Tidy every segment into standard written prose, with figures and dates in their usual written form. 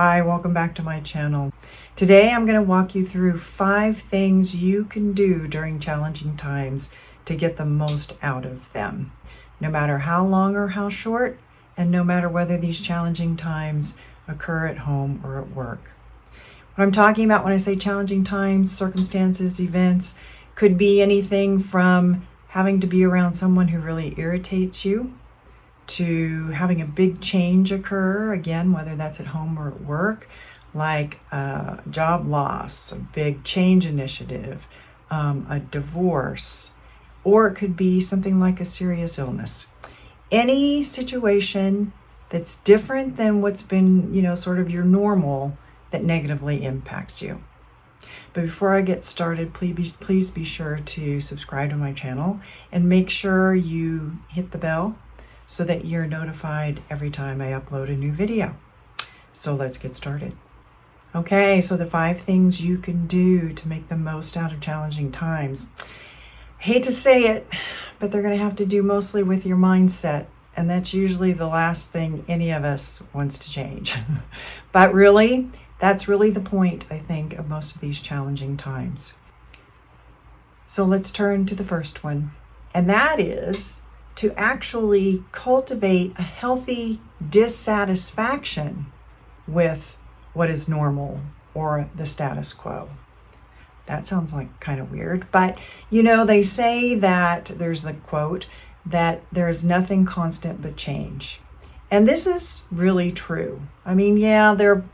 Hi, welcome back to my channel. Today I'm going to walk you through 5 things you can do during challenging times to get the most out of them, no matter how long or how short, and no matter whether these challenging times occur at home or at work. What I'm talking about when I say challenging times, circumstances, events, could be anything from having to be around someone who really irritates you, to having a big change occur, again, whether that's at home or at work, like a job loss, a big change initiative, a divorce, or it could be something like a serious illness. Any situation that's different than what's been, sort of your normal that negatively impacts you. But before I get started, please be sure to subscribe to my channel and make sure you hit the bell so that you're notified every time I upload a new video. So let's get started. Okay, so the 5 things you can do to make the most out of challenging times. I hate to say it, but they're going to have to do mostly with your mindset. And that's usually the last thing any of us wants to change. But really, that's really the point, I think, of most of these challenging times. So let's turn to the first one. And that is to actually cultivate a healthy dissatisfaction with what is normal or the status quo. That sounds like kind of weird, but they say that there's the quote that there's nothing constant but change. And this is really true. I mean, yeah, there are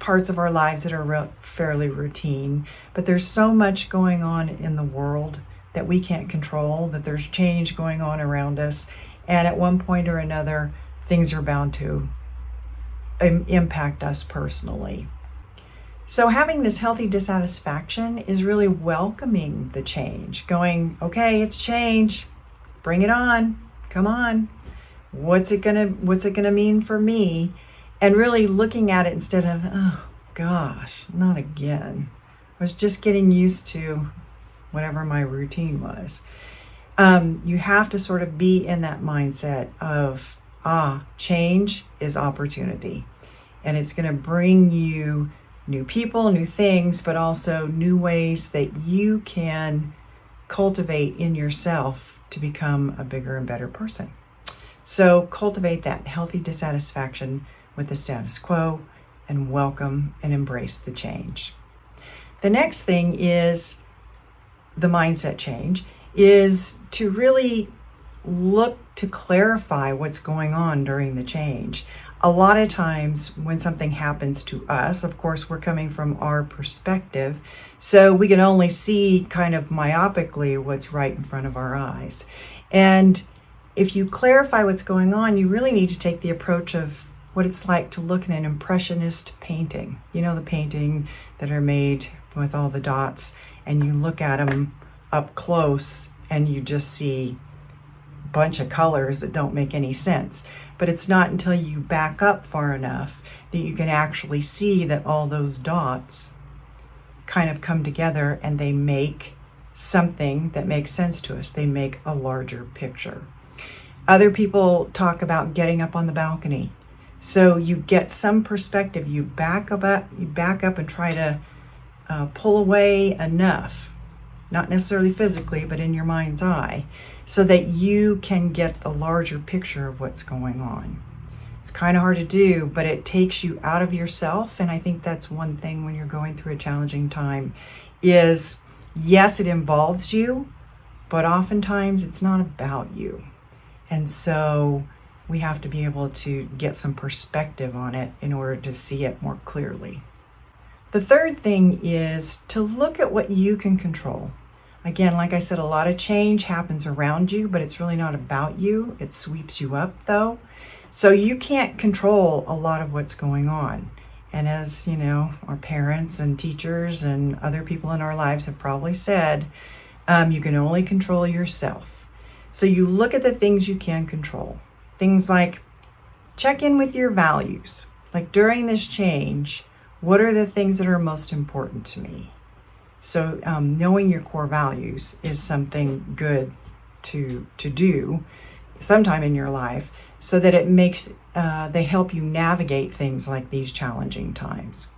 parts of our lives that are fairly routine, but there's so much going on in the world that we can't control, that there's change going on around us. And at one point or another, things are bound to impact us personally. So having this healthy dissatisfaction is really welcoming the change, going, okay, it's change, bring it on, come on. What's it gonna mean for me? And really looking at it instead of, oh gosh, not again. I was just getting used to whatever my routine was. You have to sort of be in that mindset of, change is opportunity. And it's going to bring you new people, new things, but also new ways that you can cultivate in yourself to become a bigger and better person. So cultivate that healthy dissatisfaction with the status quo and welcome and embrace the change. The next thing is the mindset change, is to really look to clarify what's going on during the change. A lot of times when something happens to us, of course, we're coming from our perspective, so we can only see kind of myopically what's right in front of our eyes. And if you clarify what's going on, you really need to take the approach of what it's like to look at an impressionist painting. The painting that are made with all the dots, and you look at them up close and you just see a bunch of colors that don't make any sense. But it's not until you back up far enough that you can actually see that all those dots kind of come together and they make something that makes sense to us. They make a larger picture. Other people talk about getting up on the balcony. So you get some perspective, you back up and try to pull away enough, not necessarily physically, but in your mind's eye, so that you can get the larger picture of what's going on. It's kind of hard to do, but it takes you out of yourself. And I think that's one thing when you're going through a challenging time is, yes, it involves you, but oftentimes it's not about you. And so we have to be able to get some perspective on it in order to see it more clearly. The third thing is to look at what you can control. Again, like I said, a lot of change happens around you, but it's really not about you. It sweeps you up though. So you can't control a lot of what's going on. And as our parents and teachers and other people in our lives have probably said, you can only control yourself. So you look at the things you can control. Things like check in with your values. Like during this change, what are the things that are most important to me? So knowing your core values is something good to do sometime in your life, so that it makes they help you navigate things like these challenging times.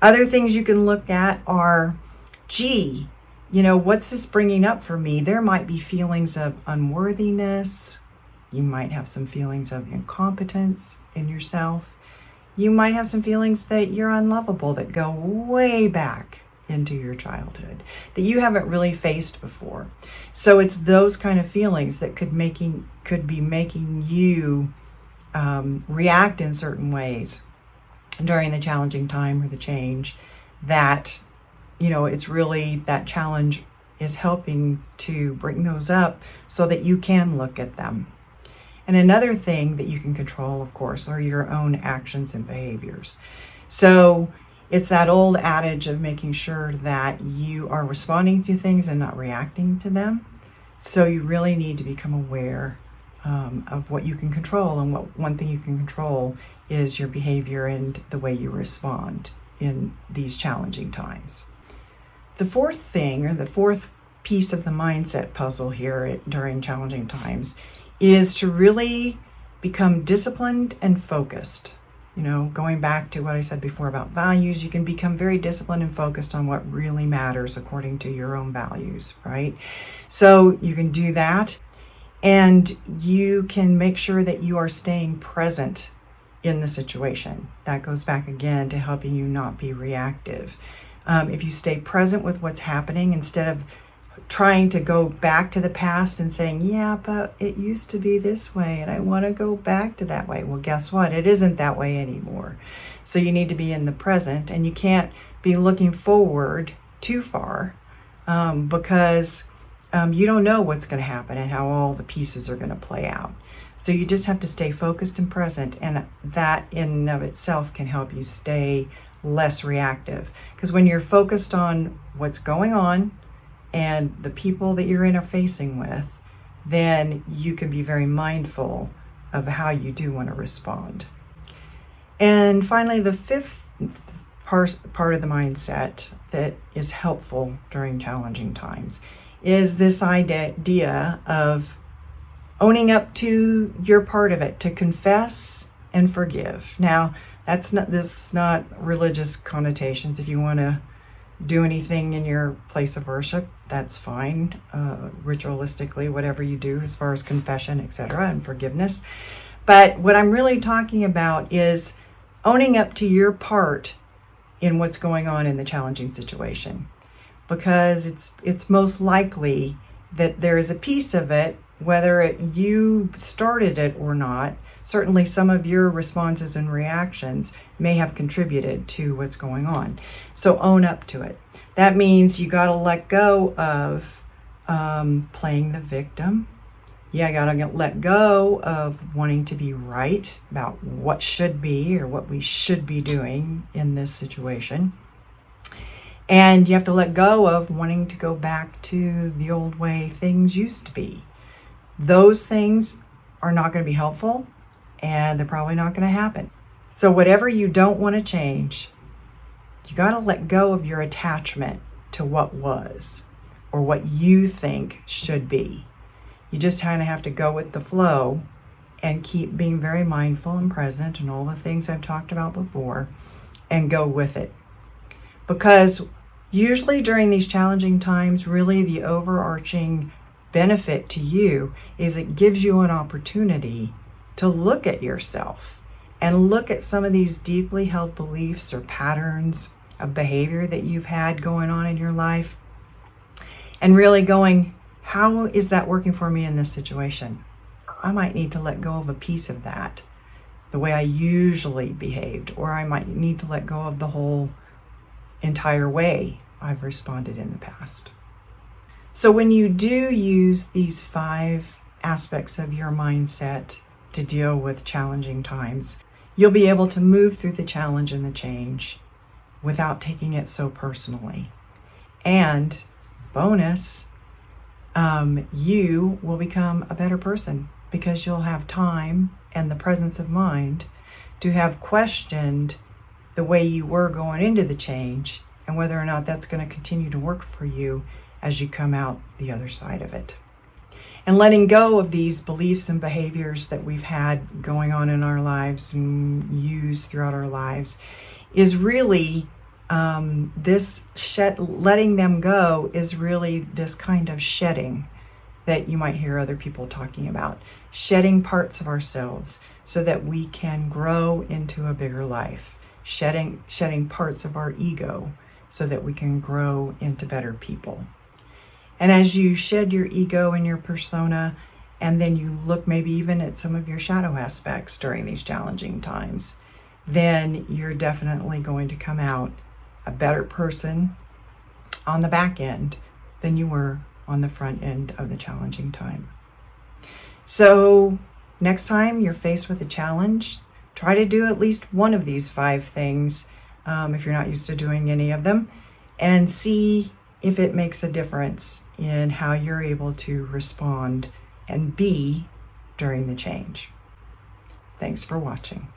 Other things you can look at are, gee, what's this bringing up for me? There might be feelings of unworthiness. You might have some feelings of incompetence in yourself. You might have some feelings that you're unlovable that go way back into your childhood that you haven't really faced before. So it's those kind of feelings that could be making you react in certain ways during the challenging time or the change, that it's really that challenge is helping to bring those up so that you can look at them. And another thing that you can control, of course, are your own actions and behaviors. So it's that old adage of making sure that you are responding to things and not reacting to them. So you really need to become aware of what you can control. And one thing you can control is your behavior and the way you respond in these challenging times. The fourth thing, or the fourth piece of the mindset puzzle here during challenging times, is to really become disciplined and focused. Going back to what I said before about values, you can become very disciplined and focused on what really matters according to your own values, right? So you can do that, and you can make sure that you are staying present in the situation. That goes back again to helping you not be reactive. If you stay present with what's happening instead of trying to go back to the past and saying, yeah, but it used to be this way and I want to go back to that way. Well, guess what? It isn't that way anymore. So you need to be in the present, and you can't be looking forward too far because you don't know what's going to happen and how all the pieces are going to play out. So you just have to stay focused and present, and that in and of itself can help you stay less reactive. Because when you're focused on what's going on and the people that you're interfacing with, then you can be very mindful of how you do want to respond. And finally, the fifth part of the mindset that is helpful during challenging times is this idea of owning up to your part of it, to confess and forgive. Now, this is not religious connotations. If you want to do anything in your place of worship, that's fine, ritualistically, whatever you do as far as confession, etc., and forgiveness. But what I'm really talking about is owning up to your part in what's going on in the challenging situation, because it's most likely that there is a piece of it, whether you started it or not. Certainly some of your responses and reactions may have contributed to what's going on. So own up to it. That means you got to let go of playing the victim. You got to let go of wanting to be right about what should be or what we should be doing in this situation. And you have to let go of wanting to go back to the old way things used to be. Those things are not going to be helpful, and they're probably not going to happen. So whatever you don't want to change, you got to let go of your attachment to what was or what you think should be. You just kind of have to go with the flow and keep being very mindful and present and all the things I've talked about before, and go with it. Because usually during these challenging times, really the overarching benefit to you is it gives you an opportunity to look at yourself and look at some of these deeply held beliefs or patterns of behavior that you've had going on in your life, and really going, how is that working for me in this situation? I might need to let go of a piece of that, the way I usually behaved, or I might need to let go of the whole entire way I've responded in the past. So when you do use these 5 aspects of your mindset to deal with challenging times, you'll be able to move through the challenge and the change without taking it so personally. And bonus, you will become a better person because you'll have time and the presence of mind to have questioned the way you were going into the change and whether or not that's going to continue to work for you as you come out the other side of it. And letting go of these beliefs and behaviors that we've had going on in our lives and used throughout our lives is really letting them go is really this kind of shedding that you might hear other people talking about. Shedding parts of ourselves so that we can grow into a bigger life. Shedding parts of our ego so that we can grow into better people. And as you shed your ego and your persona, and then you look maybe even at some of your shadow aspects during these challenging times, then you're definitely going to come out a better person on the back end than you were on the front end of the challenging time. So next time you're faced with a challenge, try to do at least one of these 5 things if you're not used to doing any of them, and see if it makes a difference in how you're able to respond and be during the change. Thanks for watching.